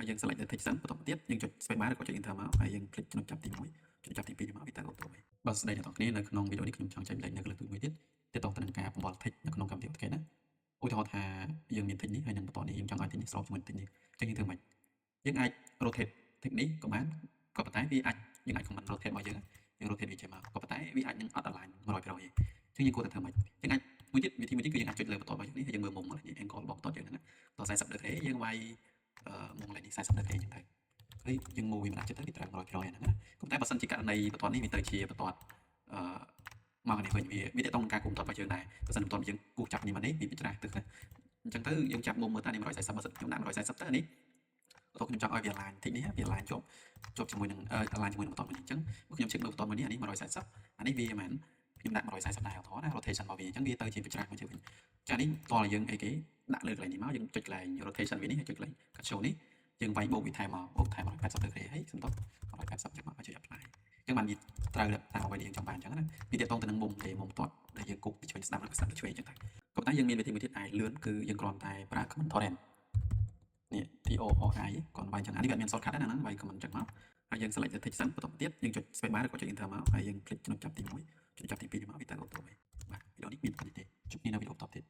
យើង select ទៅ text សិនបន្តមកទៀតយើងចុច space bar ឬក៏ចុច enter មកហើយយើង click ចំណុចចាប់ទី1ចំណុចចាប់ទី2នេះមកវាទៅ auto វិញបាទស្ដីអ្នកនរគ្នានៅក្នុងវីដេអូនេះខ្ញុំចង់ចែកម្លែកនៅលើកមួយទៀតទាក់ទងទៅនឹងការបំបល់ text នៅក្នុងកម្មវិធី AutoCAD ណាឧទាហរណ៍ថាយើងមាន text នេះហើយនឹងបន្តនេះយើងចង់ឲ្យ text នេះស្របជាមួយ text នេះអញ្ចឹងយើងធ្វើម៉េចយើងអាច rotate text នេះក៏បានក៏ប៉ុន្តែវាអាចយើងអាច comment rotate របស់យើងrotate វាចេញមកក៏ប៉ុន្តែវាអាចនឹងអត់ align 100%ទេអញ្ចឹងយើងគួរតែធ្វើម៉េចយើងអាចមួយទៀតវិធីមួយទៀតគឺយើងអាចចុចលើបន្ទាត់របស់យើងនេះហើយយើងមើលមុំនេះ angle របស់បន្ទាត់យើងហ្នឹងត40 degree យើងវាយមុំឡើងនេះ40 degree អញ្ចឹងទៅហើយយើង move វាមិនអាចចិត្តទៅវាត្រូវ 100% ហ្នឹងណាក៏ប៉ុន្តែបើសិនជាករណីបន្ទាត់នេះវាទៅជាបន្ទាត់មកនេះវិញវាទៅតាមការគុំបន្ទាត់របស់យើងដែរបើសិនបន្ទាត់យើងគូសចាប់នេះមកនេះវាច្រាស់ទឹកទៅអញ្ចឹងទៅយើងចាប់មុំមើលតើនេះ140បើសិនខ្ញុំដាក់140ទៅនេះតោះខ្ញុំចង់ឲ្យវា align តិចនេះវា align ជាប់ជាមួយនឹង align ជាមួយនឹងបន្ទាត់មួយនេះអញ្ចឹងបើខ្ញុំ check មើលបន្ទាត់មួយនេះអានេះ140អានេះវាមិន ខ្ញុំដាក់140ដែរថតណា rotation របស់វាអញ្ចឹងវាទៅជាវាច្រាស់មកជើងវិញចានេះតោះយើងអីគេដាក់លើកន្លែងនេះមកយើងចុចកន្លែង rotation វានេះហើយចុចកន្លែង cut show នេះយើងវាយបូកវាថែមមកបូកថែម180 degree ហើយសំដៅ180ចឹងមកឲ្យជួយ apply អញ្ចឹងបានវាត្រូវតាមអ្វីដែលយើងចង់បានអញ្ចឹងណាវាទាក់ទងទៅនឹងមុំទេមុំបន្ទាត់ដែលយើងគប់ពីឆ្វេងស្ដាំនិងស្ដាំទៅឆ្វេងអញ្ចឹងតែក៏តែយើងមានវិធីមួយទៀតអាចលឿនគឺយើងគ្រាន់តែប្រើ command torrent នេះ TORI គាត់វាយអញ្ចឹងអានេះវាមាន shortcut ដែរណាហ្នឹងវាយ command អញ្ចឹងមកហើយយើង select ទៅ text សិនបន្តមកទៀតយើងចុច space bar ឬក៏ចុច enter មកហើយយើង click ចំណុចចាប់ទី1ចំណុចចាប់ទី2នេះមកវាទៅ auto វិញបាទវីដេអូនេះមានប៉ុណ្្នេះទេជួបគ្នានៅវីដេអូបន្តទៀត